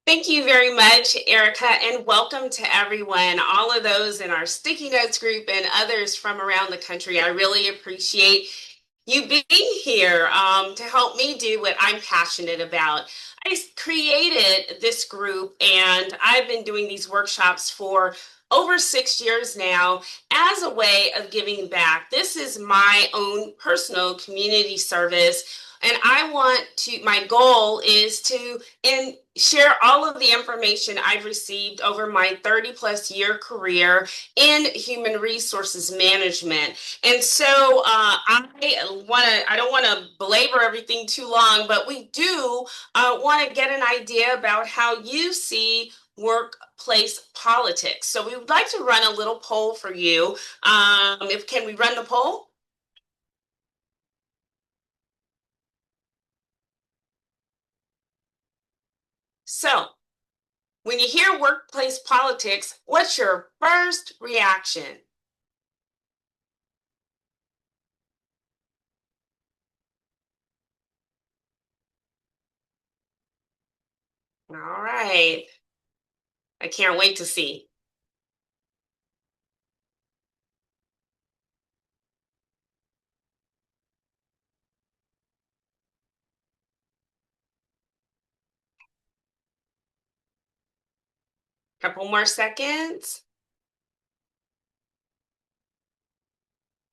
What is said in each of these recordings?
Thank you very much, Erica, and welcome to everyone, all of those in our Sticky Notes group and others from around the country. I really appreciate you being here to help me do what I'm passionate about. I created this group and I've been doing these workshops for over 6 years now as a way of giving back. This is my own personal community service. And my goal is to share all of the information I've received over my 30 plus year career in human resources management. And so I don't want to belabor everything too long, but we do want to get an idea about how you see workplace politics. So we would like to run a little poll for you. If can we run the poll? So when you hear workplace politics, what's your first reaction? All right. I can't wait to see. Couple more seconds.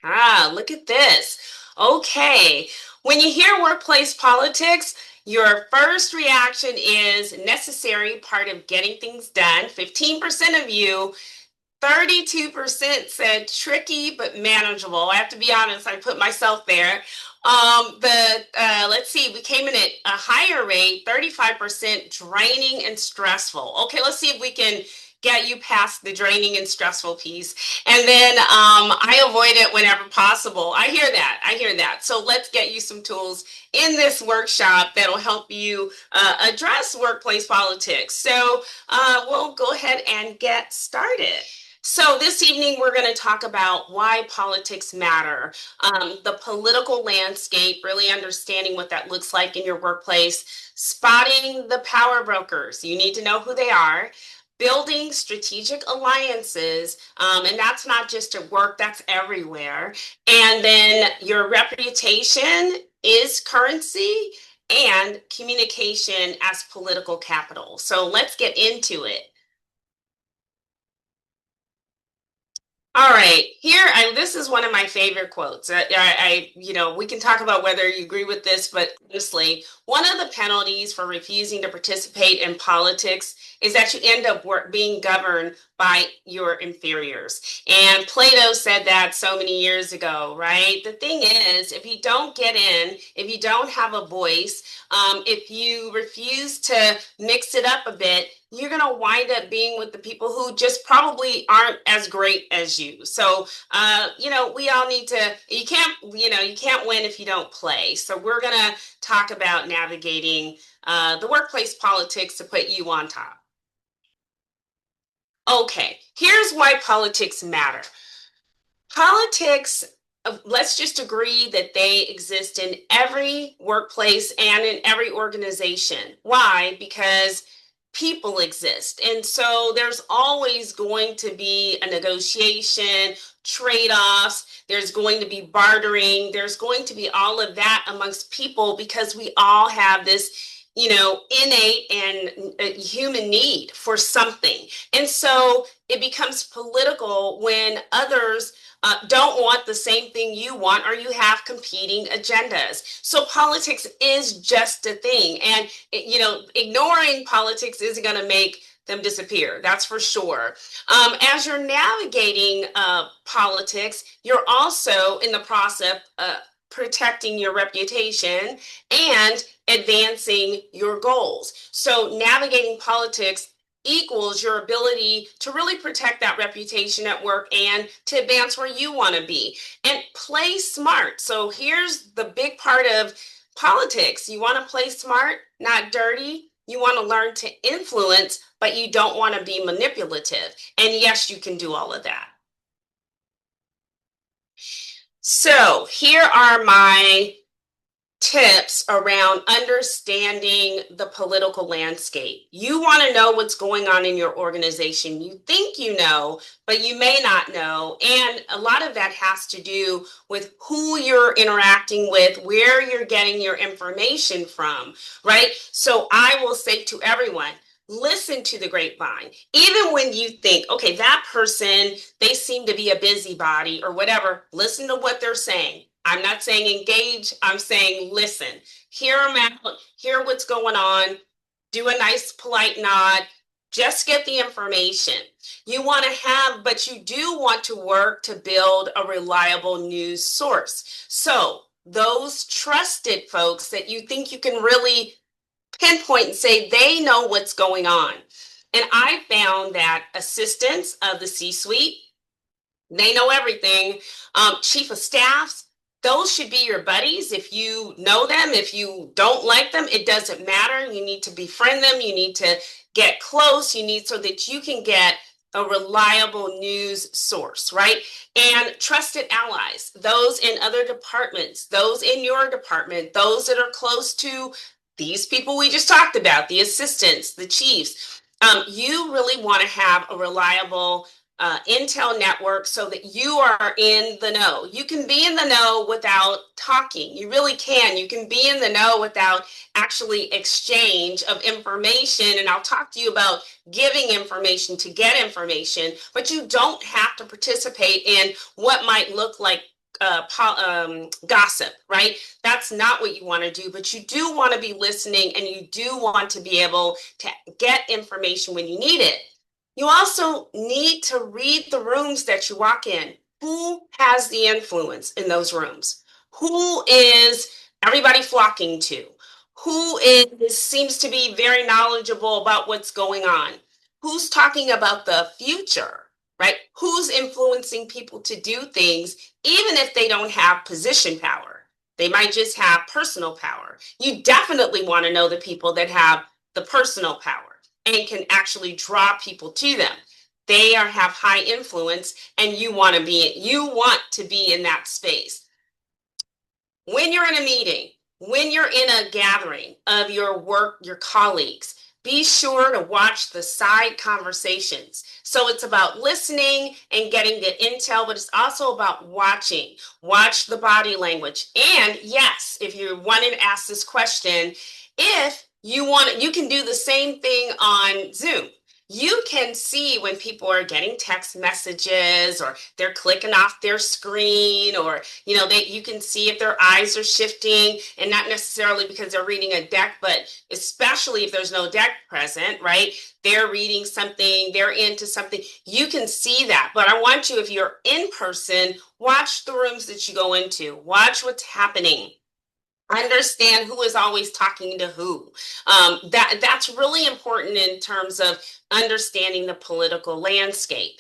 Ah, look at this. Okay. When you hear workplace politics, your first reaction is necessary part of getting things done. 15% of you, 32% said tricky but manageable. I have to be honest, I put myself there. Let's see, we came in at a higher rate, 35% draining and stressful. Okay, let's see if we can get you past the draining and stressful piece. And then I avoid it whenever possible. I hear that. I hear that. So let's get you some tools in this workshop that'll help you address workplace politics. So we'll go ahead and get started. So, this evening, we're going to talk about why politics matter, the political landscape, really understanding what that looks like in your workplace, spotting the power brokers. You need to know who they are. Building strategic alliances, and that's not just at work, that's everywhere. And then your reputation is currency and communication as political capital. So, let's get into it. All right, this is one of my favorite quotes. We can talk about whether you agree with this, but honestly, one of the penalties for refusing to participate in politics is that you end up being governed by your inferiors. And Plato said that so many years ago, right? The thing is, if you don't get in, if you don't have a voice, if you refuse to mix it up a bit, you're going to wind up being with the people who just probably aren't as great as you. So, we all need to, you can't win if you don't play. So we're going to talk about navigating the workplace politics to put you on top. Okay, here's why politics matter. Politics, let's just agree that they exist in every workplace and in every organization. Why? Because people exist. And so there's always going to be a negotiation, trade offs, there's going to be bartering, there's going to be all of that amongst people because we all have this. Innate and human need for something. And so it becomes political when others don't want the same thing you want or you have competing agendas. So politics is just a thing. And, ignoring politics isn't going to make them disappear. That's for sure. As you're navigating politics, you're also in the process protecting your reputation and advancing your goals. So navigating politics equals your ability to really protect that reputation at work and to advance where you want to be and play smart. So here's the big part of politics. You want to play smart, not dirty. You want to learn to influence, but you don't want to be manipulative. And yes, you can do all of that. So here are my tips around understanding the political landscape. You want to know what's going on in your organization. You think you know, but you may not know. And a lot of that has to do with who you're interacting with, where you're getting your information from, right? So I will say to everyone, listen to the grapevine. Even when you think, okay, that person, they seem to be a busybody or whatever, listen to what they're saying. I'm not saying engage, I'm saying listen. Hear them out, hear what's going on, do a nice polite nod, just get the information. You want to have, but you do want to work to build a reliable news source. So those trusted folks that you think you can really pinpoint and say they know what's going on. And I found that assistants of the C-suite, they know everything. Chief of staffs, those should be your buddies. If you know them, if you don't like them, it doesn't matter. You need to befriend them. You need to get close. You need so that you can get a reliable news source, right? And trusted allies, those in other departments, those in your department, those that are close to these people we just talked about, the assistants, the chiefs. You really want to have a reliable intel network so that you are in the know. You can be in the know without talking. You really can. You can be in the know without actually exchange of information. And I'll talk to you about giving information to get information, but you don't have to participate in what might look like gossip, right? That's not what you want to do, but you do want to be listening and you do want to be able to get information when you need it. You also need to read the rooms that you walk in. Who has the influence in those rooms? Who is everybody flocking to? Who is seems to be very knowledgeable about what's going on? Who's talking about the future, right? Who's influencing people to do things, even if they don't have position power? They might just have personal power. You definitely want to know the people that have the personal power and can actually draw people to them. They have high influence and you want to be in that space. When you're in a meeting, when you're in a gathering of your colleagues, be sure to watch the side conversations. So it's about listening and getting the intel, but it's also about watching. Watch the body language. And yes, if you want to ask this question, if you want, you can do the same thing on Zoom. You can see when people are getting text messages or they're clicking off their screen, or you can see if their eyes are shifting, and not necessarily because they're reading a deck, but especially if there's no deck present, right? They're reading something, they're into something. You can see that. But I want you, if you're in person, watch the rooms that you go into, watch what's happening. Understand who is always talking to who. That's really important in terms of understanding the political landscape.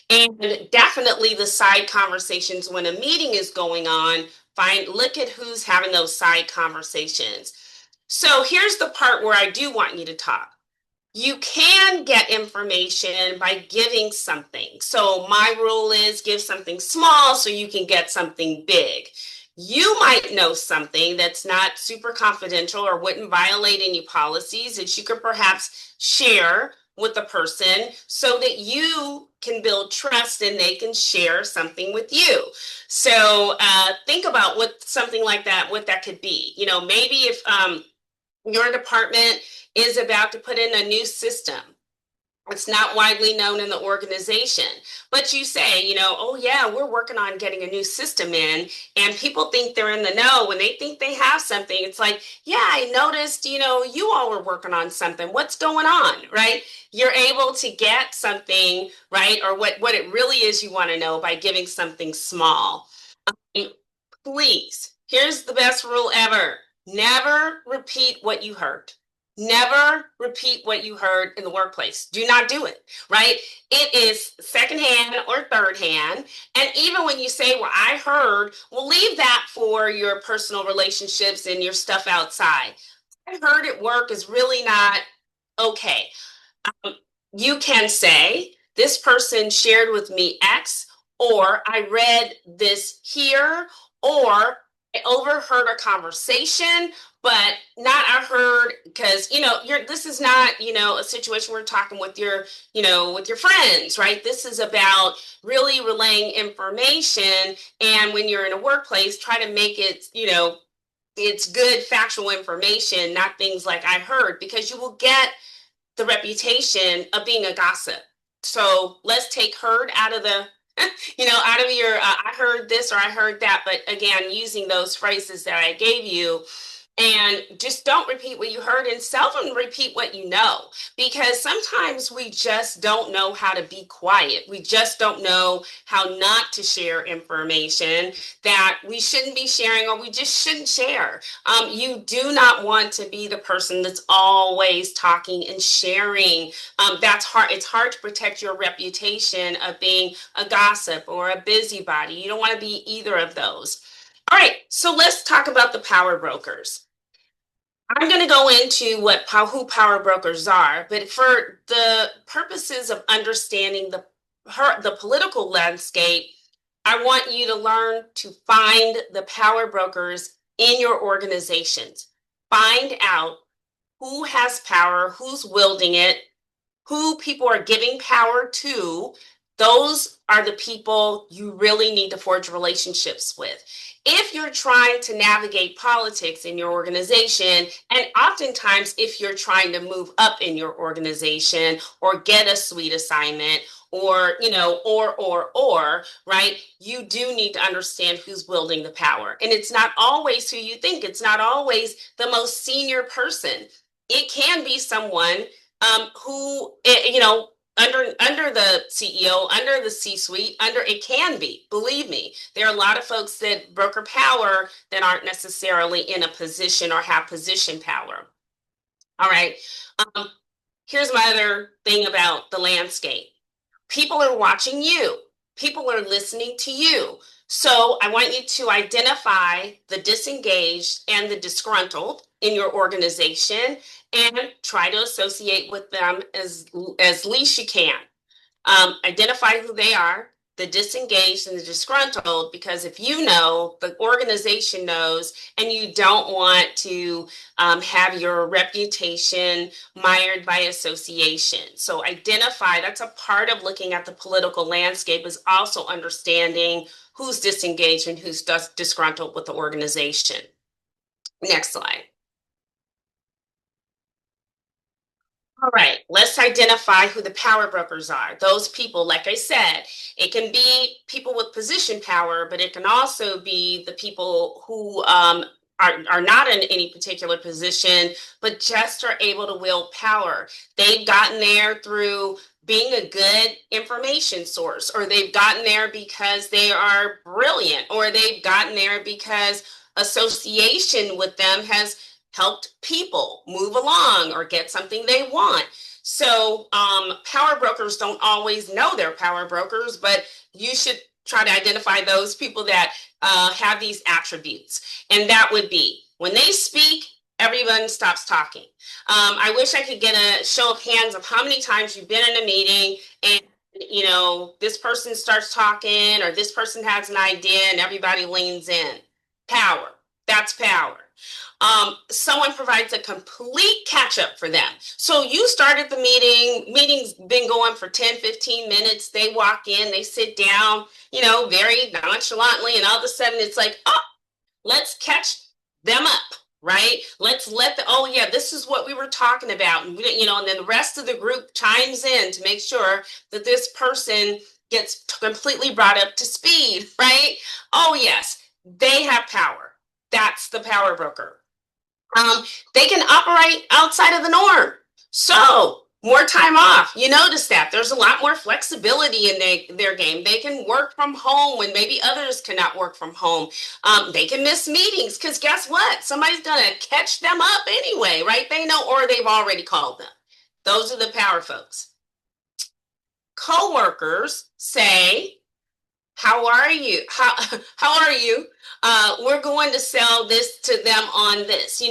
And definitely the side conversations when a meeting is going on, look at who's having those side conversations. So here's the part where I do want you to talk. You can get information by giving something. So my rule is give something small so you can get something big. You might know something that's not super confidential or wouldn't violate any policies that you could perhaps share with the person so that you can build trust and they can share something with you. So think about what something like that, what that could be. Maybe if your department is about to put in a new system. It's not widely known in the organization, but you say, oh yeah, we're working on getting a new system in, and people think they're in the know when they think they have something. It's like, yeah, I noticed, you all were working on something. What's going on, right? You're able to get something, right? Or what it really is you want to know by giving something small. Please, here's the best rule ever. Never repeat what you heard. Never repeat what you heard in the workplace. Do not do it, right? It is secondhand or third hand. And even when you say, well, I heard, well, leave that for your personal relationships and your stuff outside. I heard at work is really not okay. You can say, this person shared with me X, or I read this here, or I overheard a conversation, but not I heard because this is not a situation where we're talking with with your friends, right? This is about really relaying information, and when you're in a workplace, try to make it it's good factual information, not things like I heard, because you will get the reputation of being a gossip. So let's take heard out of the out of your I heard this or I heard that, but again, using those phrases that I gave you, and just don't repeat what you heard and seldom repeat what you know, because sometimes we just don't know how to be quiet. We just don't know how not to share information that we shouldn't be sharing, or we just shouldn't share. You do not want to be the person that's always talking and sharing. That's hard. It's hard to protect your reputation of being a gossip or a busybody. You don't want to be either of those. All right, so let's talk about the power brokers. I'm going to go into who power brokers are, but for the purposes of understanding the political landscape, I want you to learn to find the power brokers in your organizations. Find out who has power, who's wielding it, who people are giving power to. Those are the people you really need to forge relationships with. If you're trying to navigate politics in your organization, and oftentimes if you're trying to move up in your organization or get a suite assignment, or right, you do need to understand who's wielding the power. And it's not always who you think. It's not always the most senior person. It can be someone who under the CEO, under the C-suite, it can be. Believe me, there are a lot of folks that broker power that aren't necessarily in a position or have position power. All right. Here's my other thing about the landscape. People are watching you. People are listening to you. So I want you to identify the disengaged and the disgruntled in your organization and try to associate with them as least you can. Identify who they are, the disengaged and the disgruntled, because if you know, the organization knows, and you don't want to have your reputation mired by association. So identify, that's a part of looking at the political landscape, is also understanding who's disengaged and who's disgruntled with the organization. Next slide. All right, let's identify who the power brokers are. Those people, like I said, it can be people with position power, but it can also be the people who are not in any particular position, but just are able to wield power. They've gotten there through being a good information source, or they've gotten there because they are brilliant, or they've gotten there because association with them has helped people move along or get something they want. So power brokers don't always know they're power brokers, but you should try to identify those people that have these attributes. And that would be when they speak, everyone stops talking. I wish I could get a show of hands of how many times you've been in a meeting and this person starts talking, or this person has an idea and everybody leans in. Power. That's power. Someone provides a complete catch up for them. So you started the meeting's been going for 10, 15 minutes. They walk in, they sit down, very nonchalantly, and all of a sudden it's like, oh, let's catch them up, right? Let's oh yeah, this is what we were talking about. And then the rest of the group chimes in to make sure that this person gets completely brought up to speed, right? Oh yes, they have power. That's the power broker. They can operate outside of the norm. So more time off. You notice that there's a lot more flexibility in their game. They can work from home when maybe others cannot work from home. They can miss meetings because guess what? Somebody's going to catch them up anyway, right? They know, or they've already called them. Those are the power folks. Coworkers say, how are you? How are you? We're going to sell this to them on this,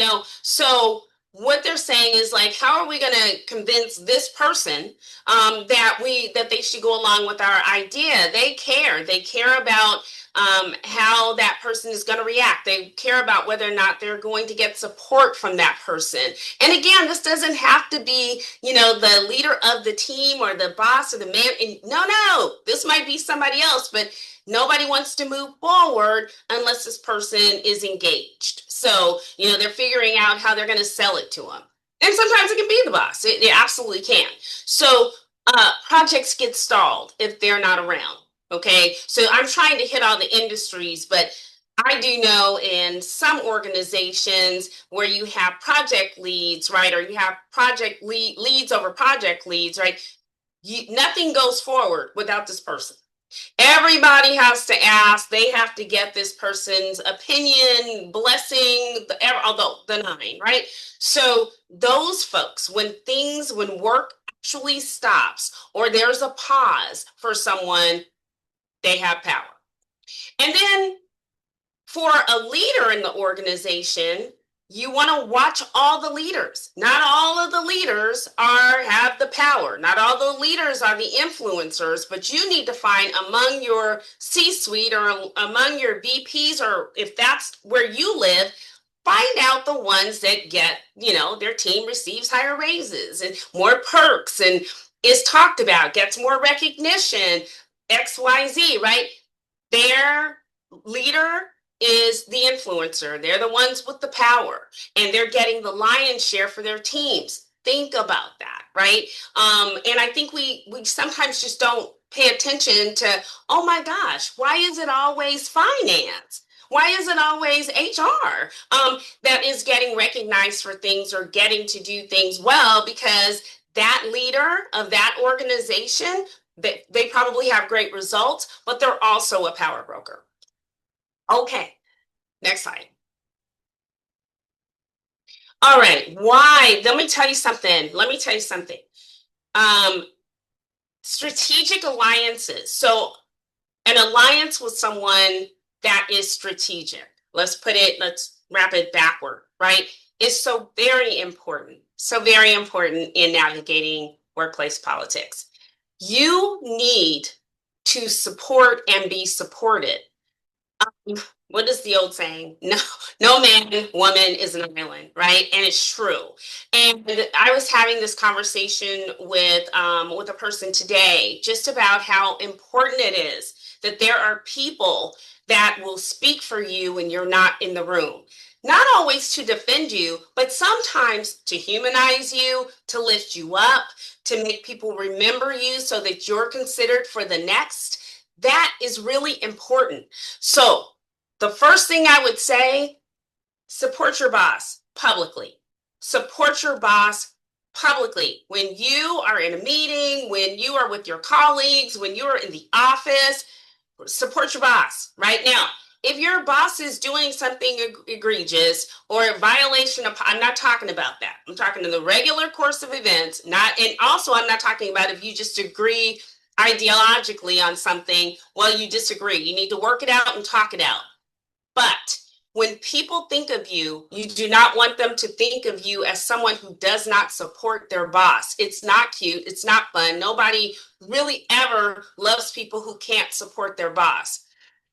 So what they're saying is like, how are we going to convince this person that they should go along with our idea? They care. They care about how that person is going to react. They care about whether or not they're going to get support from that person. And again, this doesn't have to be, the leader of the team or the boss or the man. And no, this might be somebody else, but nobody wants to move forward unless this person is engaged. So, they're figuring out how they're going to sell it to them. And sometimes it can be the boss. It absolutely can. So projects get stalled if they're not around. Okay. So I'm trying to hit all the industries, but I do know in some organizations where you have project leads, right? Or you have project leads over project leads, right? Nothing goes forward without this person. Everybody has to ask. They have to get this person's opinion, blessing, although the nine, right? So those folks, when work actually stops or there's a pause for someone, they have power. And then for a leader in the organization, you want to watch all the leaders. Not all of the leaders have the power. Not all the leaders are the influencers, but you need to find among your C-suite or among your VPs, or if that's where you live, find out the ones that get, their team receives higher raises and more perks and is talked about, gets more recognition, XYZ, right? Their leader is the influencer. They're the ones with the power, and they're getting the lion's share for their teams. Think about that, right? And I think we sometimes just don't pay attention to, oh my gosh, why is it always finance? Why is it always HR that is getting recognized for things or getting to do things well? Because that leader of that organization, they probably have great results, but they're also a power broker. Okay, next slide. All right, why? Let me tell you something. Strategic alliances. So an alliance with someone that is strategic. Let's wrap it backward, right? Is so very important. So very important in navigating workplace politics. You need to support and be supported. What is the old saying? No man, woman is an island, right? And it's true. And I was having this conversation with a person today just about how important it is that there are people that will speak for you when you're not in the room. Not always to defend you, but sometimes to humanize you, to lift you up, to make people remember you so that you're considered for the next. That is really important. So the first thing I would say, support your boss publicly. Support your boss publicly. When you are in a meeting, when you are with your colleagues, when you are in the office, support your boss right now. If your boss is doing something egregious or a violation of, I'm not talking about that. I'm talking in the regular course of events, and also I'm not talking about if you just agree ideologically on something, well, you disagree. You need to work it out and talk it out. But when people think of you, you do not want them to think of you as someone who does not support their boss. It's not cute. It's not fun. Nobody really ever loves people who can't support their boss.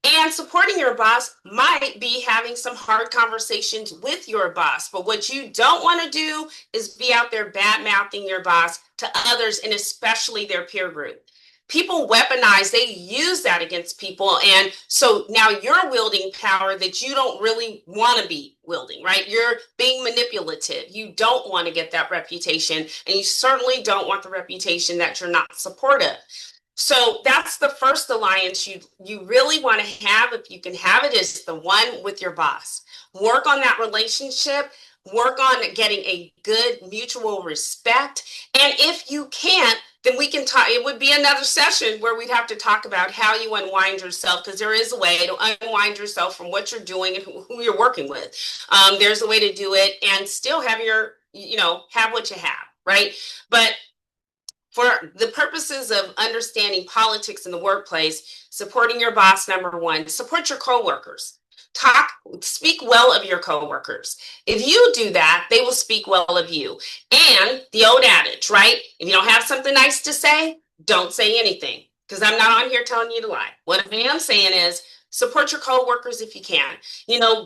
And supporting your boss might be having some hard conversations with your boss. But what you don't want to do is be out there bad mouthing your boss to others, and especially their peer group. People weaponize, they use that against people. And so now you're wielding power that you don't really want to be wielding, right? You're being manipulative. You don't want to get that reputation, and you certainly don't want the reputation that you're not supportive. So that's the first alliance you really want to have, if you can have it, is the one with your boss. Work on that relationship. Work on getting a good mutual respect. And if you can't, then we can talk. It would be another session where we'd have to talk about how you unwind yourself, because there is a way to unwind yourself from what you're doing and who you're working with. There's a way to do it and still have have what you have, right? But for the purposes of understanding politics in the workplace, supporting your boss, number one. Support your coworkers. Speak well of your coworkers. If you do that, they will speak well of you. And the old adage, right? If you don't have something nice to say, don't say anything, because I'm not on here telling you to lie. What I am saying is, Support your coworkers if you can.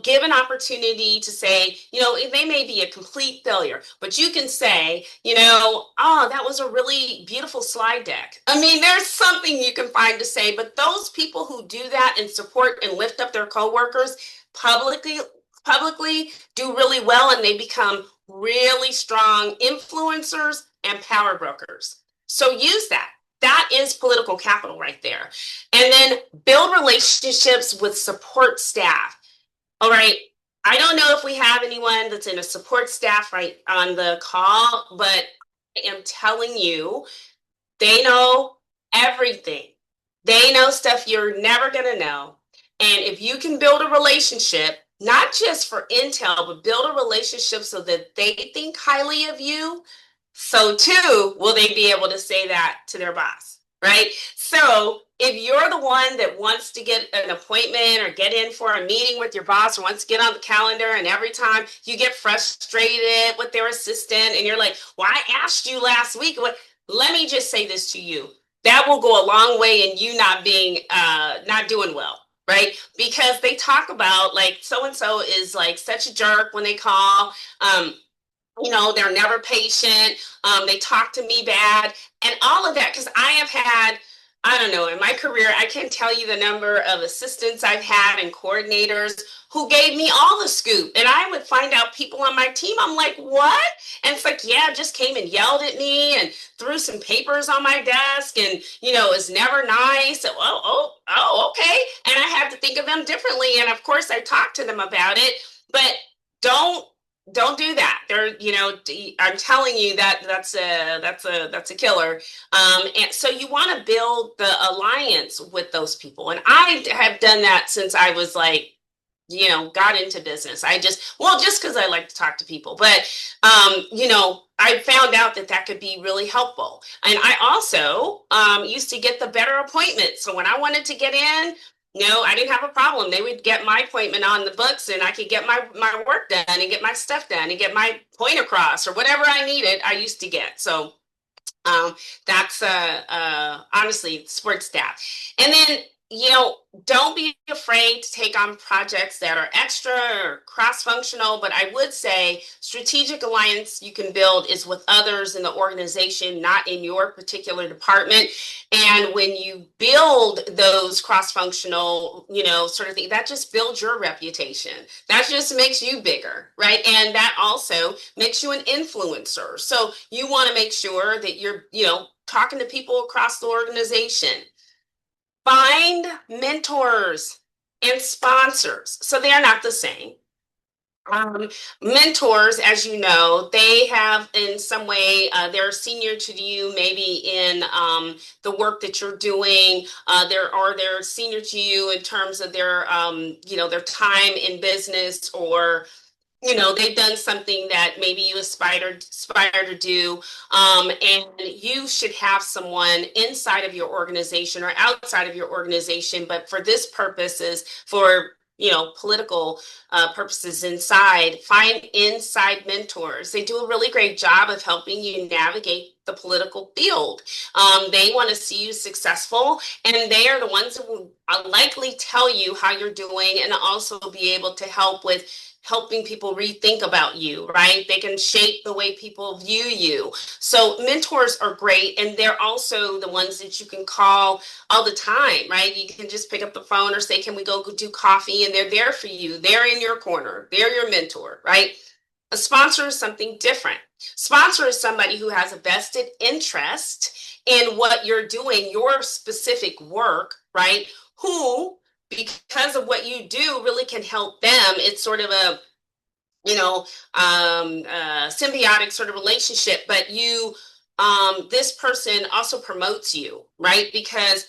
Give an opportunity to say, they may be a complete failure, but you can say, oh, that was a really beautiful slide deck. I mean, there's something you can find to say, but those people who do that and support and lift up their coworkers publicly do really well, and they become really strong influencers and power brokers. So use that. That is political capital right there. And then build relationships with support staff. All right. I don't know if we have anyone that's in a support staff right on the call, but I am telling you, they know everything. They know stuff you're never going to know. And if you can build a relationship, not just for intel, but build a relationship so that they think highly of you, so too will they be able to say that to their boss, right? So if you're the one that wants to get an appointment or get in for a meeting with your boss or wants to get on the calendar, and every time you get frustrated with their assistant and you're like, well, I asked you last week, let me just say this to you. That will go a long way in you not doing well. Right? Because they talk about like so-and-so is like such a jerk when they call. They're never patient. They talk to me bad and all of that. Because I have had, I don't know, in my career, I can't tell you the number of assistants I've had and coordinators who gave me all the scoop. And I would find out people on my team. I'm like, what? And it's like, yeah, just came and yelled at me and threw some papers on my desk and, is never nice. Oh, okay. And I had to think of them differently. And of course, I talked to them about it, but don't do that. I'm telling you that's a killer. And so you want to build the alliance with those people. And I have done that since I was like, got into business. Just because I like to talk to people, but, I found out that could be really helpful. And I also used to get the better appointments. So when I wanted to get in, I didn't have a problem. They would get my appointment on the books and I could get my work done and get my stuff done and get my point across or whatever I needed, I used to get. So that's honestly sports staff. And then, don't be afraid to take on projects that are extra or cross-functional, but I would say strategic alliance you can build is with others in the organization, not in your particular department. And when you build those cross-functional, sort of thing, that just builds your reputation. That just makes you bigger, right? And that also makes you an influencer. So you want to make sure that you're, talking to people across the organization. Find mentors and sponsors. So they are not the same. Mentors, as you know, they have in some way, they're senior to you, maybe in the work that you're doing. They're senior to you in terms of their time in business, or they've done something that maybe you aspire to do, and you should have someone inside of your organization or outside of your organization, but for this purpose is for political purposes inside. Find inside mentors. They do a really great job of helping you navigate the political field. They want to see you successful, and they are the ones who will likely tell you how you're doing and also be able to help with helping people rethink about you, right? They can shape the way people view you. So mentors are great, and they're also the ones that you can call all the time, right? You can just pick up the phone or say, can we go do coffee? And they're there for you. They're in your corner. They're your mentor, right? A sponsor is something different. Sponsor is somebody who has a vested interest in what you're doing, your specific work, right? Who, because of what you do, really can help them. It's sort of a symbiotic sort of relationship, but this person also promotes you, right? Because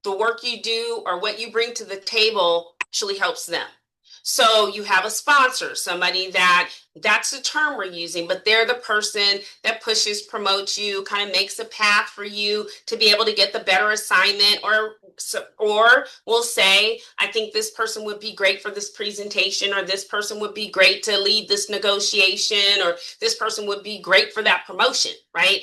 the work you do or what you bring to the table actually helps them. So you have a sponsor, somebody that's the term we're using, but they're the person that pushes, promotes you, kind of makes a path for you to be able to get the better assignment, or we'll say, I think this person would be great for this presentation, or this person would be great to lead this negotiation, or this person would be great for that promotion, right?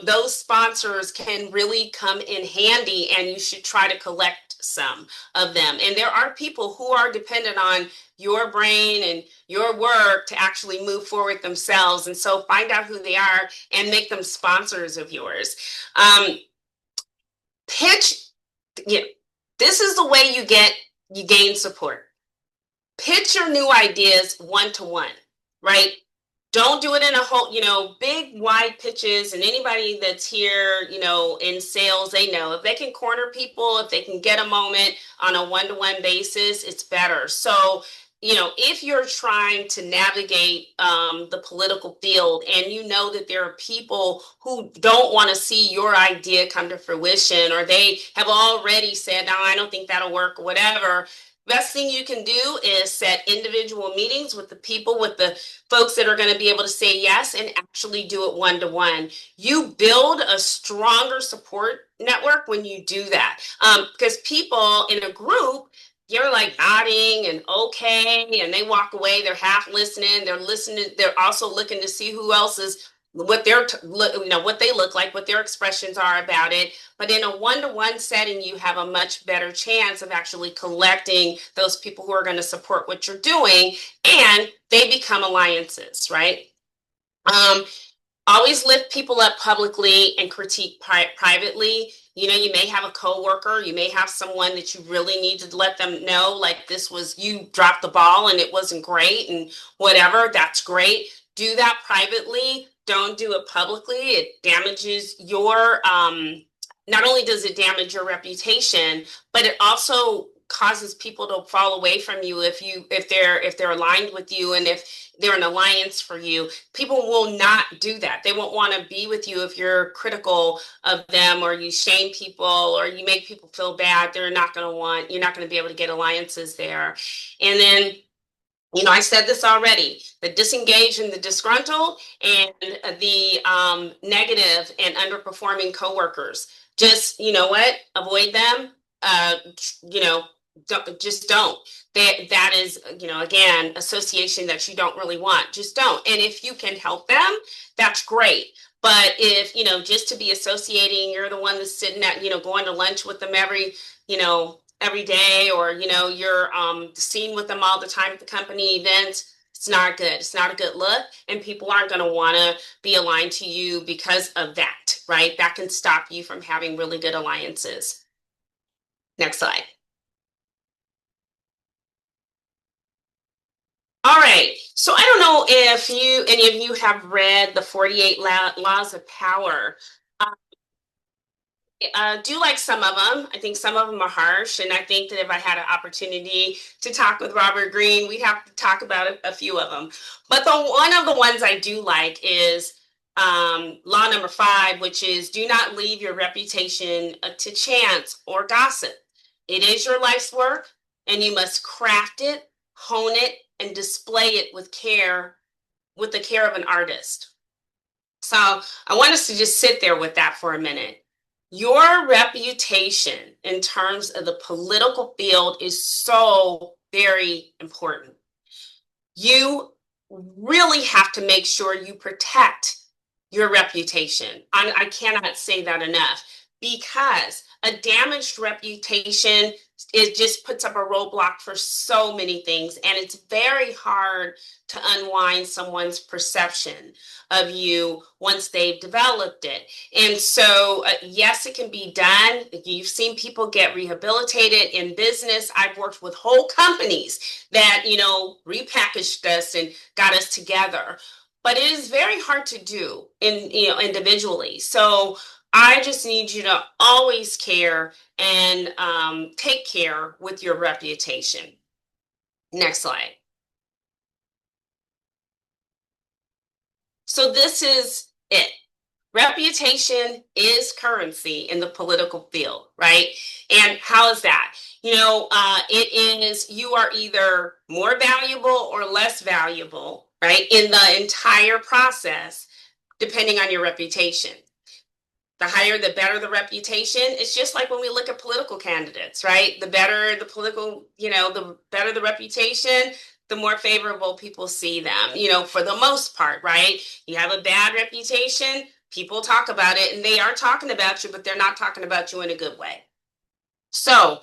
Those sponsors can really come in handy, and you should try to collect some of them. And there are people who are dependent on your brain and your work to actually move forward themselves. And so find out who they are and make them sponsors of yours. Pitch, you know, this is the way you gain support. Pitch your new ideas one-to-one, right? Don't do it in a whole, big wide pitches. And anybody that's here, in sales, they know if they can corner people, if they can get a moment on a one-to-one basis, it's better. So, if you're trying to navigate the political field and you know that there are people who don't want to see your idea come to fruition, or they have already said, no, I don't think that'll work, or whatever, best thing you can do is set individual meetings with the folks that are going to be able to say yes, and actually do it one-to-one. You build a stronger support network when you do that, because people in a group, you're like nodding and okay, and they walk away, they're half listening, they're also looking to see who else is, what what they look like, what their expressions are about it. But in a one-to-one setting, you have a much better chance of actually collecting those people who are going to support what you're doing, and they become alliances, right? Always lift people up publicly and critique privately. You may have a coworker, you may have someone that you really need to let them know, like, you dropped the ball and it wasn't great and whatever. That's great. Do that privately. Don't do it publicly. It damages not only does it damage your reputation, but it also causes people to fall away from you if they're aligned with you, and if they're an alliance for you. People will not do that. They won't want to be with you if you're critical of them, or you shame people, or you make people feel bad. You're not going to be able to get alliances there. And then, I said this already, the disengaged and the disgruntled, and the negative and underperforming coworkers. Just, avoid them. Don't. That is, again, association that you don't really want. Just don't. And if you can help them, that's great. But if, just to be associating, you're the one that's sitting at, going to lunch with them every day, or, you're seen with them all the time at the company events, it's not good. It's not a good look. And people aren't going to want to be aligned to you because of that, right? That can stop you from having really good alliances. Next slide. All right. So I don't know if any of you have read the 48 Laws of Power. Do like some of them. I think some of them are harsh, and I think that if I had an opportunity to talk with Robert Greene, we'd have to talk about a few of them. But one of the ones I do like is law number 5, which is do not leave your reputation to chance or gossip. It is your life's work, and you must craft it, hone it, and display it with care, with the care of an artist. So I want us to just sit there with that for a minute. Your reputation in terms of the political field is so very important. You really have to make sure you protect your reputation. I cannot say that enough, because a damaged reputation, it just puts up a roadblock for so many things, and it's very hard to unwind someone's perception of you once they've developed it. And so, yes, it can be done. You've seen people get rehabilitated in business. I've worked with whole companies that, repackaged us and got us together. But it is very hard to do individually. So I just need you to always care and take care with your reputation. Next slide. So this is it. Reputation is currency in the political field, right? And how is that? It is, you are either more valuable or less valuable, right, in the entire process, depending on your reputation. The higher, the better the reputation. It's just like when we look at political candidates, right? The better the political, the better the reputation, the more favorable people see them, for the most part, right? You have a bad reputation, people talk about it, and they are talking about you, but they're not talking about you in a good way. So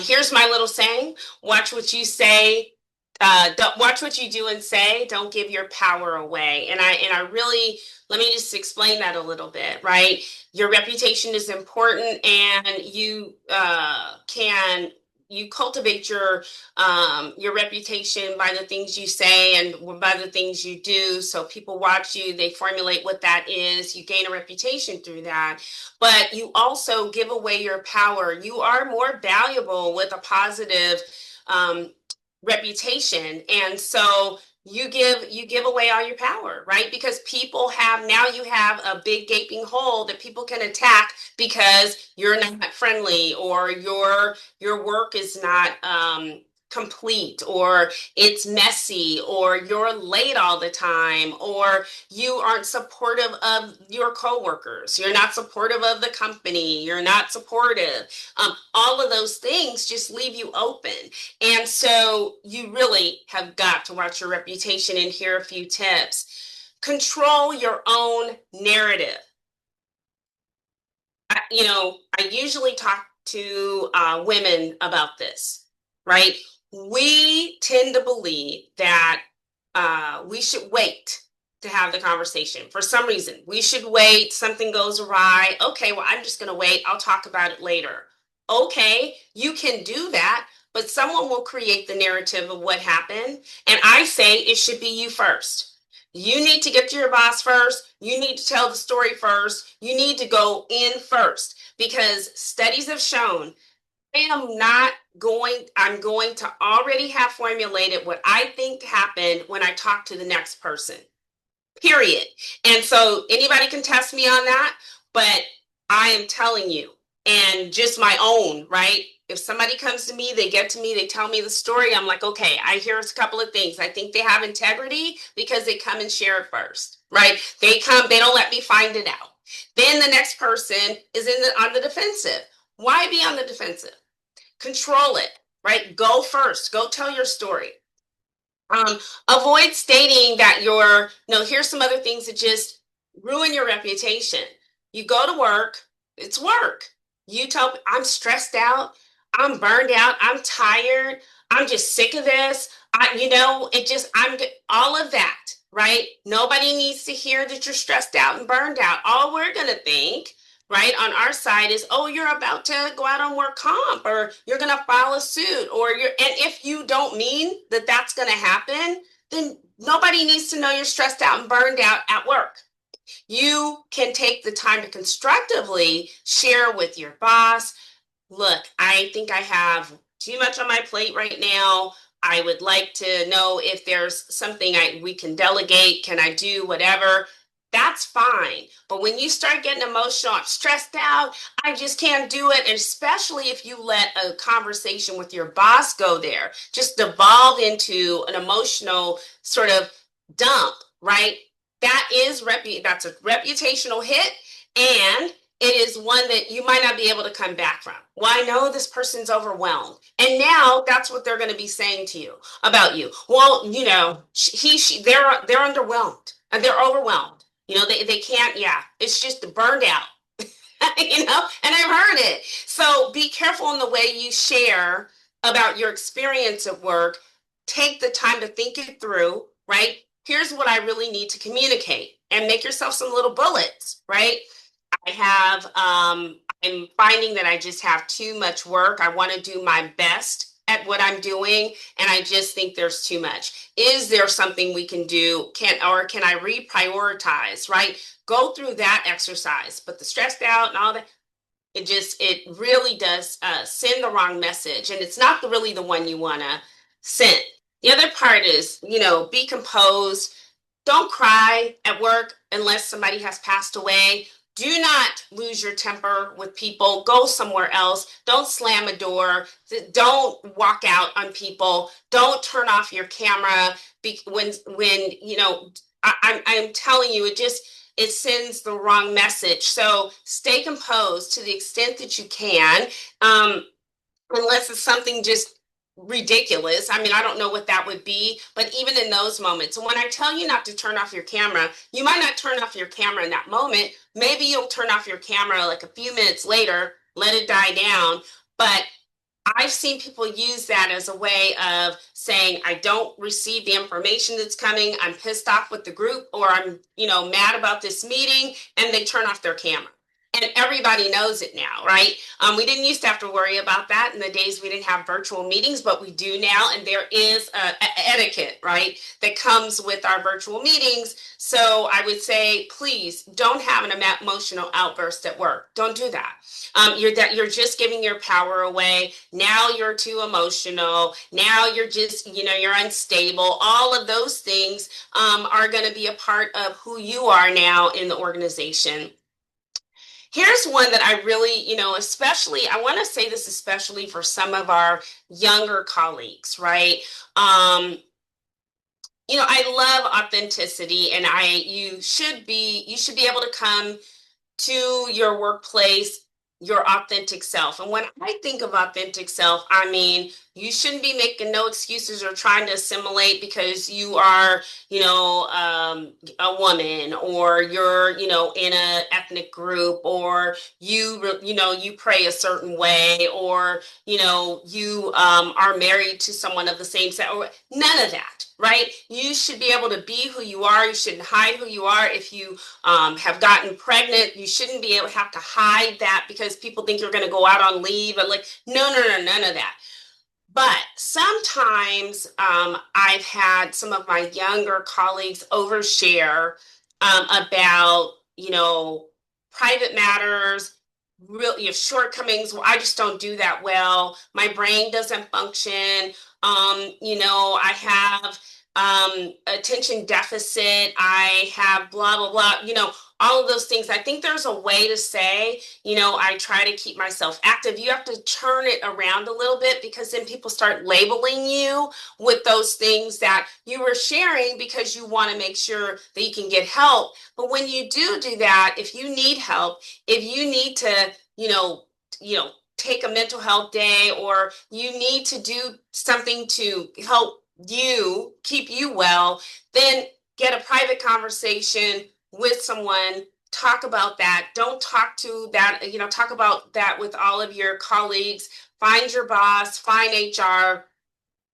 here's my little saying: watch what you say. Don't watch what you do and say. Don't give your power away. And I really, let me just explain that a little bit. Right, your reputation is important, and you cultivate your reputation by the things you say and by the things you do. So people watch you, they formulate what that is. You gain a reputation through that, but you also give away your power. You are more valuable with a positive um, reputation, and so you give away all your power, right? Because people have, now you have a big gaping hole that people can attack because you're not friendly, or your work is not complete, or it's messy, or you're late all the time, or you aren't supportive of your coworkers, you're not supportive of the company, you're not supportive. All of those things just leave you open. And so you really have got to watch your reputation. And here are a few tips: control your own narrative. I usually talk to women about this, right? We tend to believe that we should wait to have the conversation. For some reason, we should wait. Something goes awry. Okay, well, I'm just going to wait. I'll talk about it later. Okay, you can do that, but someone will create the narrative of what happened. And I say it should be you first. You need to get to your boss first. You need to tell the story first. You need to go in first, because studies have shown I'm going to already have formulated what I think happened when I talk to the next person, period. And so anybody can test me on that, but I am telling you, and just my own, right? If somebody comes to me, they get to me, they tell me the story, I'm like, okay, I hear a couple of things. I think they have integrity because they come and share it first, right? They come, they don't let me find it out. Then the next person is on the defensive. Why be on the defensive? Control it, right? Go first, go tell your story. Um, Avoid stating that here's some other things that just ruin your reputation. You go to work, it's work. You tell, I'm stressed out, I'm burned out, I'm tired, I'm just sick of this. All of that, right? Nobody needs to hear that you're stressed out and burned out. All we're going to think, right, on our side is, oh, you're about to go out on work comp, or you're going to file a suit, and if you don't mean that that's going to happen, then nobody needs to know you're stressed out and burned out at work. You can take the time to constructively share with your boss: look, I think I have too much on my plate right now. I would like to know if there's something we can delegate. Can I do whatever? That's fine. But when you start getting emotional, I'm stressed out, I just can't do it. And especially if you let a conversation with your boss go there, just devolve into an emotional sort of dump, right? That's a reputational hit. And it is one that you might not be able to come back from. Well, I know this person's overwhelmed. And now that's what they're going to be saying to you about you. Well, they're underwhelmed and they're overwhelmed. They can't, yeah, it's just burned out, and I've heard it. So be careful in the way you share about your experience at work. Take the time to think it through, right? Here's what I really need to communicate, and make yourself some little bullets, right? I'm finding that I just have too much work. I want to do my best at what I'm doing, and I just think there's too much. Is there something we can do? Can I reprioritize, right? Go through that exercise. But the stressed out and all that, it really does send the wrong message, and it's not really the one you want to send. The other part is, be composed. Don't cry at work unless somebody has passed away. Do not lose your temper with people. Go somewhere else. Don't slam a door. Don't walk out on people. Don't turn off your camera I'm telling you, it sends the wrong message. So stay composed to the extent that you can, unless it's something just ridiculous. I mean, I don't know what that would be, but even in those moments, when I tell you not to turn off your camera, you might not turn off your camera in that moment. Maybe you'll turn off your camera like a few minutes later, let it die down. But I've seen people use that as a way of saying, I don't receive the information that's coming. I'm pissed off with the group, or I'm, mad about this meeting, and they turn off their camera. And everybody knows it now, right? We didn't used to have to worry about that in the days we didn't have virtual meetings, but we do now. And there is a etiquette, right, that comes with our virtual meetings. So I would say, please don't have an emotional outburst at work. Don't do that. You're just giving your power away. Now you're too emotional. Now you're just, you're unstable. All of those things are going to be a part of who you are now in the organization. Here's one that I really, especially, I want to say this especially for some of our younger colleagues, right? I love authenticity, and you should be able to come to your workplace your authentic self. And when I think of authentic self, I mean, you shouldn't be making no excuses or trying to assimilate because you are, a woman, or you're, in an ethnic group, or you pray a certain way, or, you are married to someone of the same sex, or none of that, right? You should be able to be who you are. You shouldn't hide who you are. If you have gotten pregnant, you shouldn't be able to have to hide that because people think you're going to go out on leave. But like, no, none of that. But sometimes I've had some of my younger colleagues overshare about, private matters, real shortcomings. Well, I just don't do that well. My brain doesn't function. I have attention deficit. I have blah, blah, blah, all of those things. I think there's a way to say, I try to keep myself active. You have to turn it around a little bit, because then people start labeling you with those things that you were sharing because you want to make sure that you can get help. But when you do that, if you need help, if you need to, take a mental health day, or you need to do something to help you keep you well, then get a private conversation with someone. Talk about that. Don't talk to that, talk about that with all of your colleagues. Find your boss, find HR,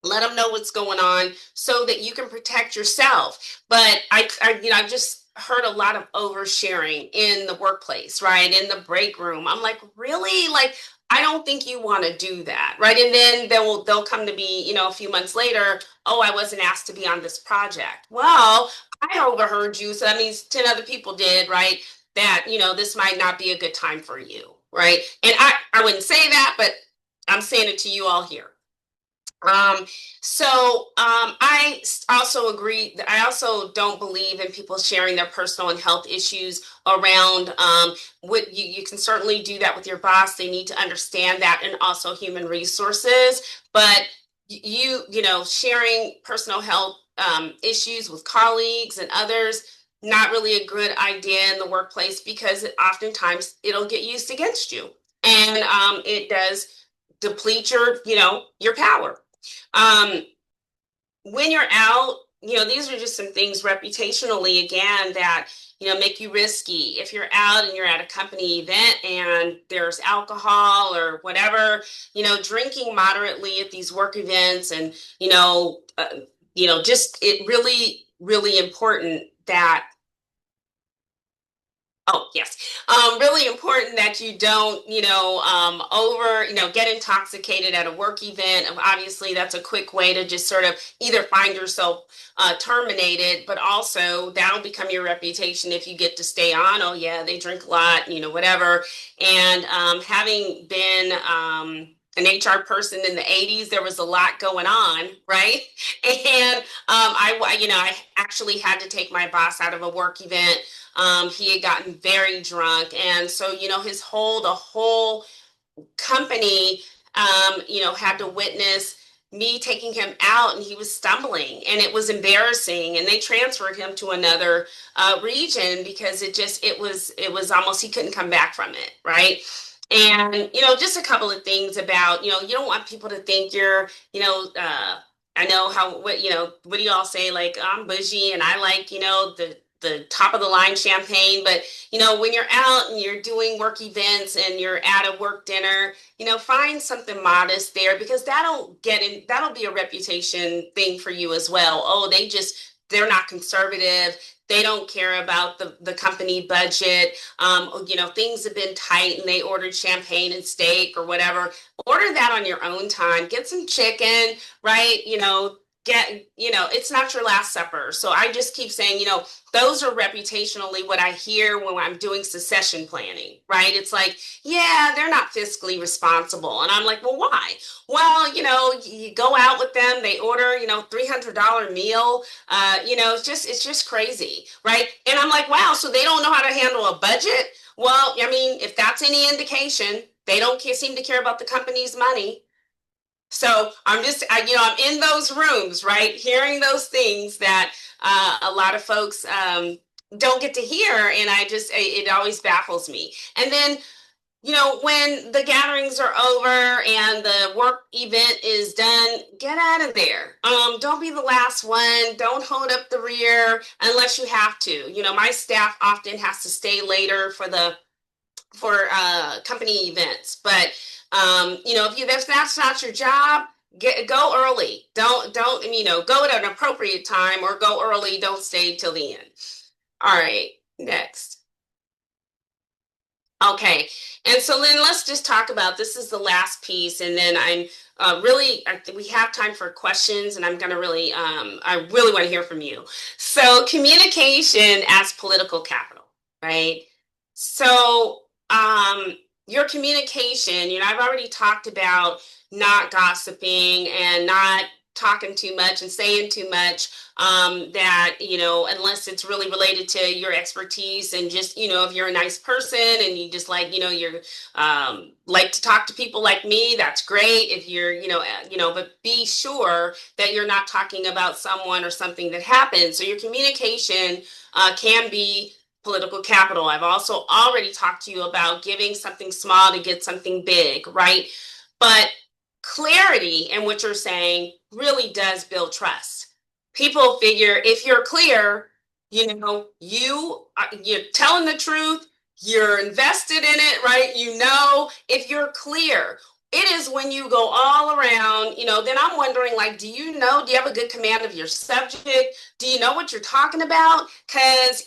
let them know what's going on so that you can protect yourself. But I've just heard a lot of oversharing in the workplace, right? In the break room. I'm like, really? Like, I don't think you want to do that, right? And then they'll come to me, a few months later. Oh, I wasn't asked to be on this project. Well, I overheard you, so that means 10 other people did, right? That, this might not be a good time for you, right? And I wouldn't say that, but I'm saying it to you all here. I also agree that I also don't believe in people sharing their personal and health issues around. What you can certainly do that with your boss. They need to understand that, and also human resources. But sharing personal health issues with colleagues and others, not really a good idea in the workplace, because oftentimes it'll get used against you, and it does deplete your power. Um, when you're out, these are just some things reputationally, again, that, make you risky. If you're out and you're at a company event and there's alcohol or whatever, drinking moderately at these work events, and, just it really, really important that Oh, yes. Really important that you don't, get intoxicated at a work event. Obviously, that's a quick way to just sort of either find yourself terminated, but also that'll become your reputation if you get to stay on. Oh, yeah, they drink a lot, whatever. And having been an HR person in the 80s, there was a lot going on, right? And I actually had to take my boss out of a work event. He had gotten very drunk, and so the whole company, had to witness me taking him out, and he was stumbling, and it was embarrassing. And they transferred him to another region because it was almost he couldn't come back from it, right? And just a couple of things about you don't want people to think you're I know what do you all say, like, I'm bougie and I like the the top of the line champagne, but when you're out and you're doing work events and you're at a work dinner, find something modest there, because that'll be a reputation thing for you as well. Oh, they're not conservative. They don't care about the company budget. Things have been tight and they ordered champagne and steak or whatever. Order that on your own time. Get some chicken, right? It's not your last supper. So I just keep saying, those are reputationally what I hear when I'm doing succession planning, right? It's like, yeah, they're not fiscally responsible. And I'm like, well, why? Well, you go out with them, they order, $300 meal. It's just crazy, right? And I'm like, wow, so they don't know how to handle a budget? Well, I mean, if that's any indication, they don't seem to care about the company's money. So I'm I'm in those rooms, right? Hearing those things that a lot of folks don't get to hear. And it always baffles me. And then, when the gatherings are over and the work event is done, get out of there. Don't be the last one. Don't hold up the rear unless you have to. My staff often has to stay later for company events. But if that's not your job, go early. Don't go at an appropriate time, or go early. Don't stay till the end. All right, next. Okay, and so then let's just talk about, this is the last piece, and then we have time for questions, and I'm gonna I really want to hear from you. So communication as political capital, right? So your communication, I've already talked about not gossiping and not talking too much and saying too much, that, unless it's really related to your expertise, and just, if you're a nice person and you just you're like to talk to people like me, that's great. If you're, but be sure that you're not talking about someone or something that happened. So your communication can be political capital. I've also already talked to you about giving something small to get something big, right? But clarity in what you're saying really does build trust. People figure if you're clear, you're telling the truth, you're invested in it, right? If you're clear. It is when you go all around, then I'm wondering, do you have a good command of your subject? Do you know what you're talking about? Because,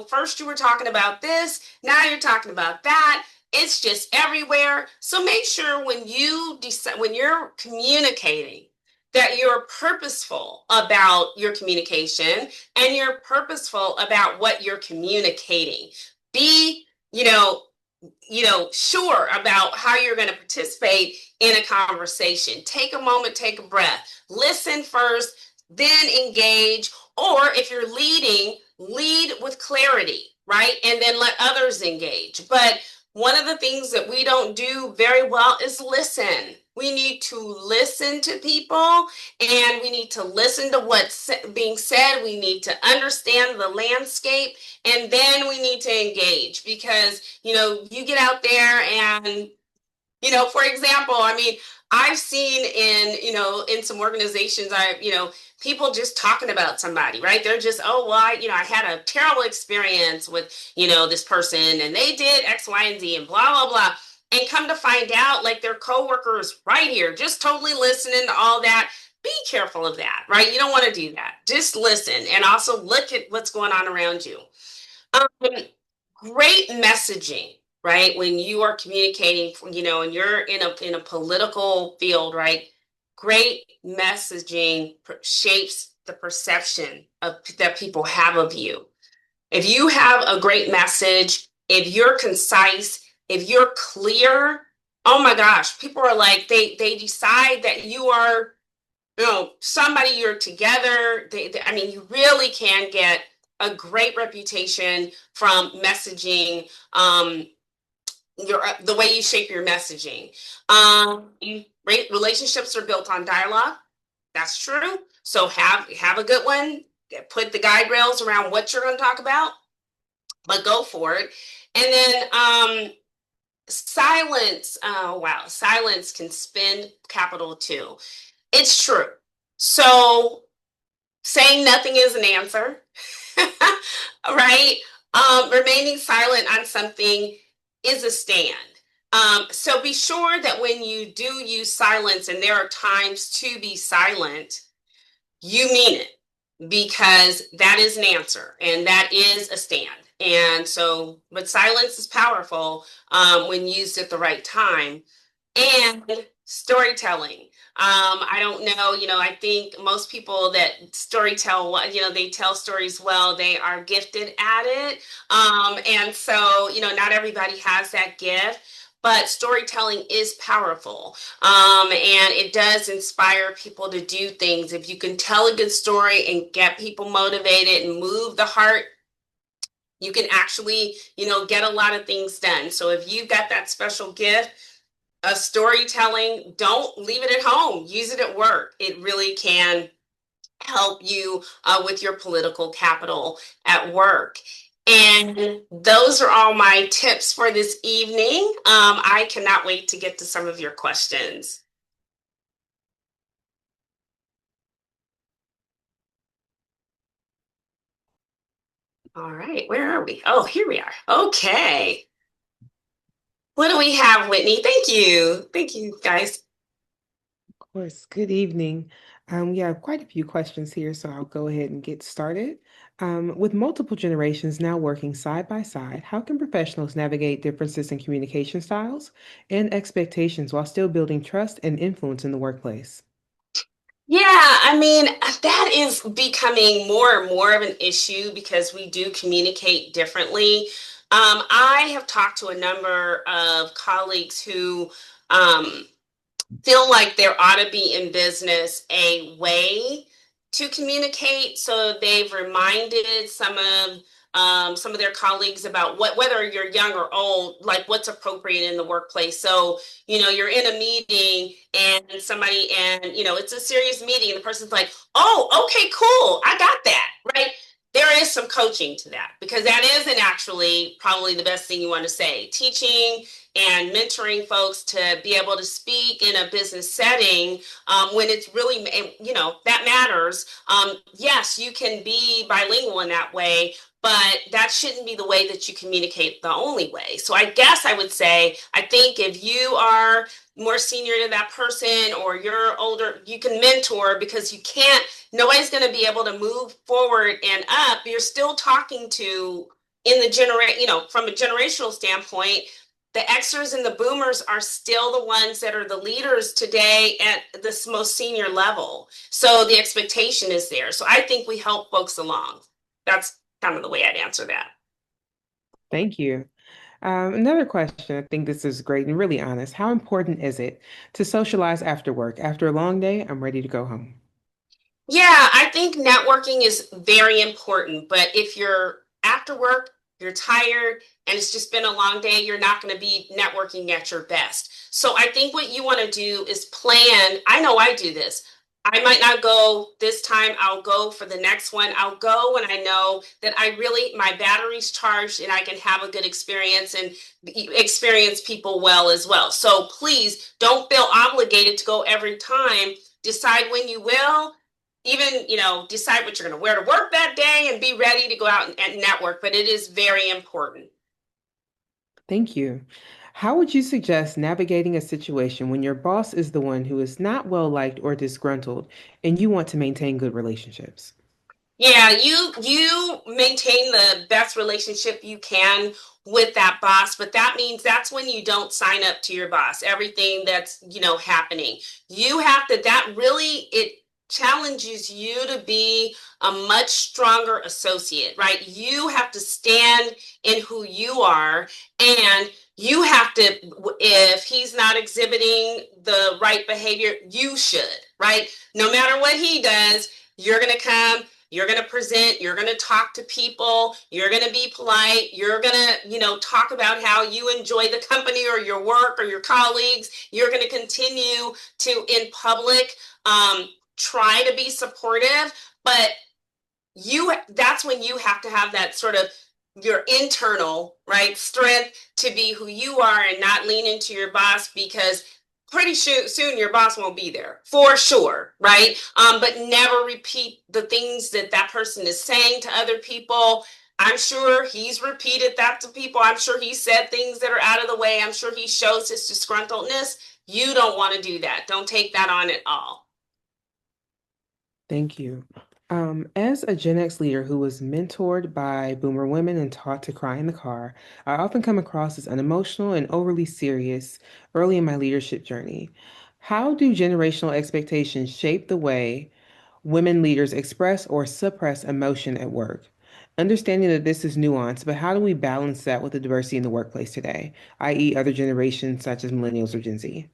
first you were talking about this, now you're talking about that. It's just everywhere. So make sure when you're communicating, that you're purposeful about your communication, and you're purposeful about what you're communicating. Be, sure about how you're going to participate in a conversation. Take a moment, take a breath, listen first, then engage. Or if you're leading, lead with clarity, right? And then let others engage. But one of the things that we don't do very well is listen. We need to listen to people, and we need to listen to what's being said. We need to understand the landscape, and then we need to engage, because, you get out there and, for example, I've seen in some organizations, people just talking about somebody, right? They're just, oh, well, I had a terrible experience with, this person, and they did X, Y, and Z, and blah, blah, blah. And come to find out, their coworkers right here, just totally listening to all that. Be careful of that, right? You don't want to do that. Just listen, and also look at what's going on around you. Great messaging, right? When you are communicating, and you're in a political field, right? Great messaging shapes the perception that people have of you. If you have a great message, if you're concise, if you're clear, oh my gosh, people are they decide that you are, somebody, you're together. You really can get a great reputation from messaging, the way you shape your messaging. Relationships are built on dialogue. That's true. So have a good one. Put the guide rails around what you're going to talk about, but go for it. And then silence. Oh, wow. Silence can spend capital too. It's true. So saying nothing is an answer. right? Remaining silent on something is a stand. So be sure that when you do use silence, and there are times to be silent, you mean it, because that is an answer and that is a stand. And so, but silence is powerful when used at the right time. And storytelling. I don't know, I think most people that storytell, they tell stories well, they are gifted at it. And so, not everybody has that gift, but storytelling is powerful. And it does inspire people to do things. If you can tell a good story and get people motivated and move the heart, you can actually, get a lot of things done. So if you've got that special gift, storytelling, don't leave it at home. Use it at work. It really can help you with your political capital at work. And those are all my tips for this evening. I cannot wait to get to some of your questions. All right, where are we? Oh, here we are. Okay. What do we have, Whitney? Thank you. Thank you, guys. Of course. Good evening. We have quite a few questions here, so I'll go ahead and get started. With multiple generations now working side by side, how can professionals navigate differences in communication styles and expectations while still building trust and influence in the workplace? Yeah, I mean, that is becoming more and more of an issue because we do communicate differently. I have talked to a number of colleagues who feel like there ought to be in business a way to communicate. So they've reminded some of their colleagues about whether you're young or old, like what's appropriate in the workplace. So you're in a meeting and somebody, and it's a serious meeting, and the person's like, "Oh, okay, cool, I got that." Right? There is some coaching to that, because that isn't actually probably the best thing you want to say. Teaching and mentoring folks to be able to speak in a business setting, when it's really, that matters. Yes, you can be bilingual in that way, but that shouldn't be the way that you communicate the only way. So I guess I would say, I think if you are more senior to that person or you're older, you can mentor, because nobody's going to be able to move forward and up. You're still talking to, from a generational standpoint, the Xers and the boomers are still the ones that are the leaders today at this most senior level. So the expectation is there. So I think we help folks along. That's kind of the way I'd answer that. Thank you. Another question, I think this is great and really honest. How important is it to socialize after work? After a long day, I'm ready to go home. Yeah, I think networking is very important. But if you're after work, you're tired, and it's just been a long day, you're not going to be networking at your best. So I think what you want to do is plan. I know I do this. I might not go this time. I'll go for the next one. I'll go when I know that my battery's charged and I can have a good experience and experience people well as well. So please don't feel obligated to go every time. Decide when you will, even decide what you're going to wear to work that day, and be ready to go out and network. But it is very important. Thank you. How would you suggest navigating a situation when your boss is the one who is not well liked or disgruntled and you want to maintain good relationships? Yeah, you maintain the best relationship you can with that boss, but that means that's when you don't sign up to your boss. Everything that's, happening. You have to, that really, it challenges you to be a much stronger associate, right? You have to stand in who you are, and you have to, if he's not exhibiting the right behavior, you should, right? No matter what he does, you're going to come, you're going to present, you're going to talk to people, you're going to be polite, you're going to, talk about how you enjoy the company or your work or your colleagues. You're going to continue to, in public, try to be supportive, but that's when you have to have that sort of your internal, right, strength to be who you are and not lean into your boss, because pretty soon your boss won't be there, for sure, right? But never repeat the things that person is saying to other people. I'm sure he's repeated that to people. I'm sure he said things that are out of the way. I'm sure he shows his disgruntledness. You don't want to do that. Don't take that on at all. Thank you. As a Gen X leader who was mentored by boomer women and taught to cry in the car, I often come across as unemotional and overly serious early in my leadership journey. How do generational expectations shape the way women leaders express or suppress emotion at work? Understanding that this is nuanced, but how do we balance that with the diversity in the workplace today, i.e., other generations such as millennials or Gen Z?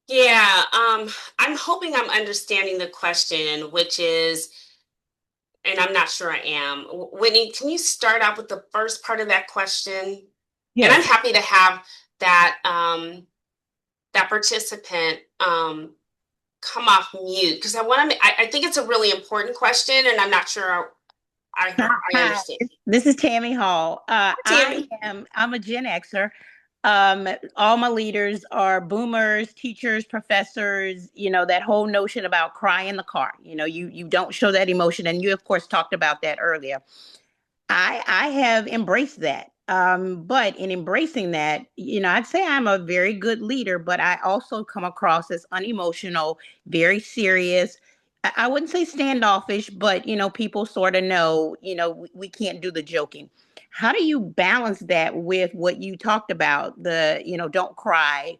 Yeah, I'm hoping I'm understanding the question, which is, and I'm not sure I am. Whitney, can you start out with the first part of that question? And I'm Yes. happy to have that that participant come off mute because I want to. I think it's a really important question, and I'm not sure I Hi, understand. this is Tammy Hall. Tammy. I'm a Gen Xer. All my leaders are boomers, teachers, professors, that whole notion about cry in the car. You don't show that emotion. And you, of course, talked about that earlier. I have embraced that. But in embracing that, I'd say I'm a very good leader, but I also come across as unemotional, very serious. I wouldn't say standoffish, but people sort of know, we can't do the joking. How do you balance that with what you talked about? Don't cry,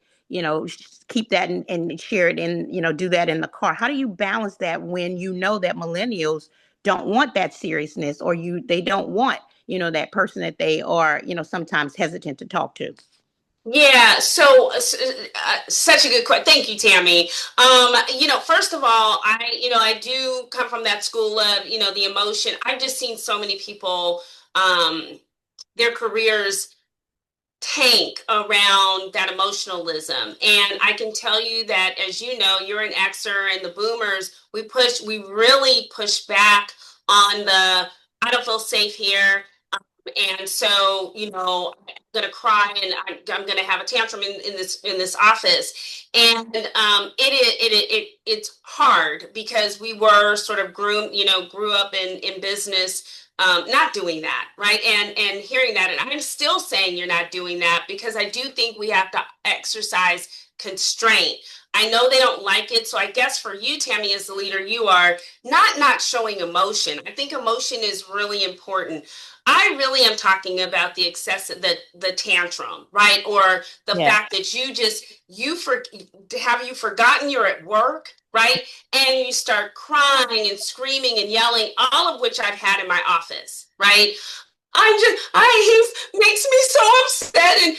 keep that and share it in, do that in the car. How do you balance that when you know that millennials don't want that seriousness, or they don't want that person that they are sometimes hesitant to talk to? Yeah, so such a good question. Thank you, Tammy. First of all, I do come from that school of, the emotion. I've just seen so many people, their careers tank around that emotionalism. And I can tell you that, as you know, you're an Xer and the boomers, we really push back on the, I don't feel safe here. And so, I'm gonna cry and I'm gonna have a tantrum in this office. And it's hard because we were sort of grew up in business, not doing that, right? And hearing that, and I'm still saying you're not doing that because I do think we have to exercise constraint. I know they don't like it, so I guess for you, Tammy, as the leader, you are not showing emotion. I think emotion is really important. I really am talking about the excessive, the tantrum, right? Or the Yeah. fact that have you forgotten you're at work, right? And you start crying and screaming and yelling, all of which I've had in my office, right? He makes me so upset, and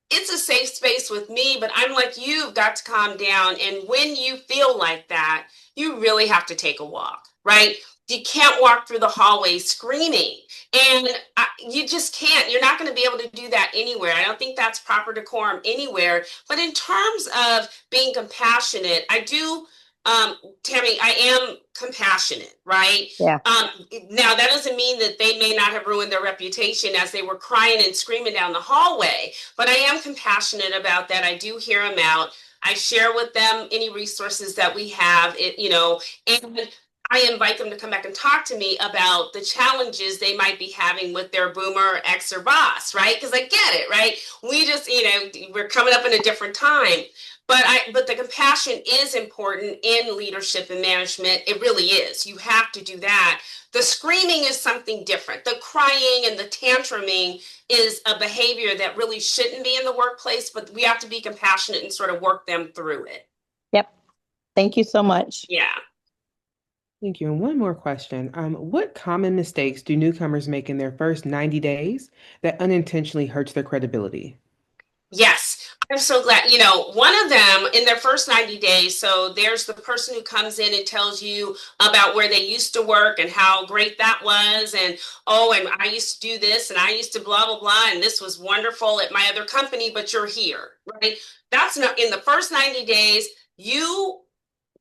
it's a safe space with me, but I'm like, you've got to calm down. And when you feel like that, you really have to take a walk, right? You can't walk through the hallway screaming, and you just can't. You're not going to be able to do that anywhere. I don't think that's proper decorum anywhere. But in terms of being compassionate, I do, Tammy, I am compassionate, right? Yeah. Um, Now, that doesn't mean that they may not have ruined their reputation as they were crying and screaming down the hallway, but I am compassionate about that. I do hear them out. I share with them any resources that we have, and I invite them to come back and talk to me about the challenges they might be having with their boomer ex or boss, right? Because I get it, right? We just, we're coming up in a different time. But the compassion is important in leadership and management. It really is. You have to do that. The screaming is something different. The crying and the tantruming is a behavior that really shouldn't be in the workplace, but we have to be compassionate and sort of work them through it. Yep. Thank you so much. Yeah. Thank you. And one more question. What common mistakes do newcomers make in their first 90 days that unintentionally hurts their credibility? Yes, I'm so glad. One of them in their first 90 days. So there's the person who comes in and tells you about where they used to work and how great that was. And oh, and I used to do this and I used to blah, blah, blah. And this was wonderful at my other company, but you're here, right? That's not in the first 90 days. You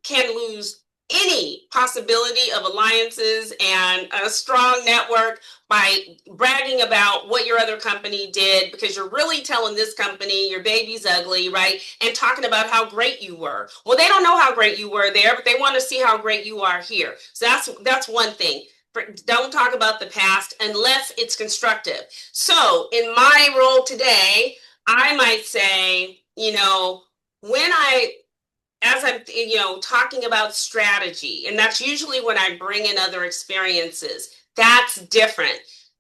can lose any possibility of alliances and a strong network by bragging about what your other company did, because you're really telling this company your baby's ugly, right? And talking about how great you were. Well, they don't know how great you were there, but they want to see how great you are here. So that's one thing. don't talk about the past unless it's constructive. So in my role today, I might say, when as I'm, talking about strategy, and that's usually when I bring in other experiences, that's different.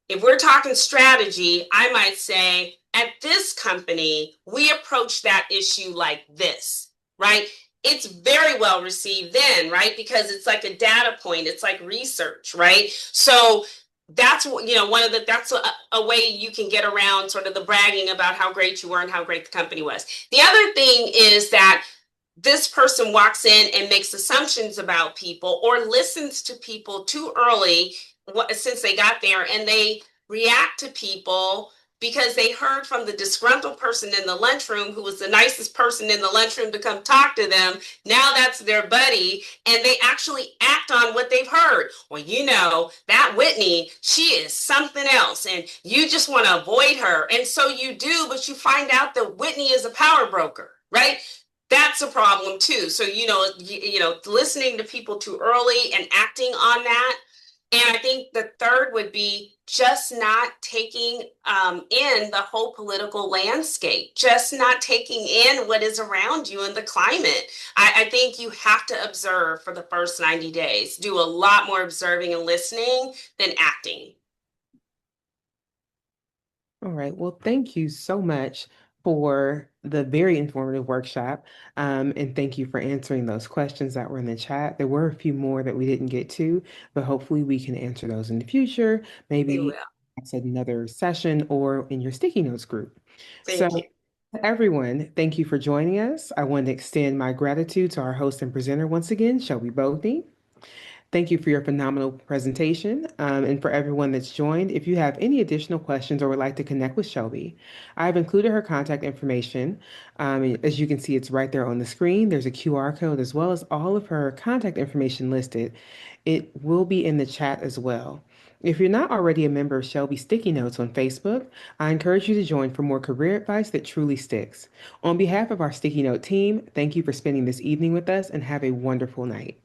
If we're talking strategy, I might say, at this company, we approach that issue like this, right? It's very well received then, right? Because it's like a data point, it's like research, right? So that's that's a way you can get around sort of the bragging about how great you were and how great the company was. The other thing is that this person walks in and makes assumptions about people or listens to people too early since they got there, and they react to people because they heard from the disgruntled person in the lunchroom who was the nicest person in the lunchroom to come talk to them. Now that's their buddy, and they actually act on what they've heard. Well, that Whitney, she is something else, and you just want to avoid her. And so you do, but you find out that Whitney is a power broker, right? That's a problem too. So, listening to people too early and acting on that. And I think the third would be just not taking in the whole political landscape, just not taking in what is around you in the climate. I think you have to observe for the first 90 days, do a lot more observing and listening than acting. All right. Well, thank you so much for the very informative workshop. And thank you for answering those questions that were in the chat. There were a few more that we didn't get to, but hopefully we can answer those in the future, We maybe will. at another session or in your sticky notes group. So, Thank you. everyone, thank you for joining us. I want to extend my gratitude to our host and presenter once again, Shelby Boagni. Thank you for your phenomenal presentation. And for everyone that's joined, if you have any additional questions or would like to connect with Shelby, I've included her contact information. As you can see, it's right there on the screen. There's a QR code as well as all of her contact information listed. It will be in the chat as well. If you're not already a member of Shelby Sticky Notes on Facebook, I encourage you to join for more career advice that truly sticks. On behalf of our Sticky Note team, thank you for spending this evening with us and have a wonderful night.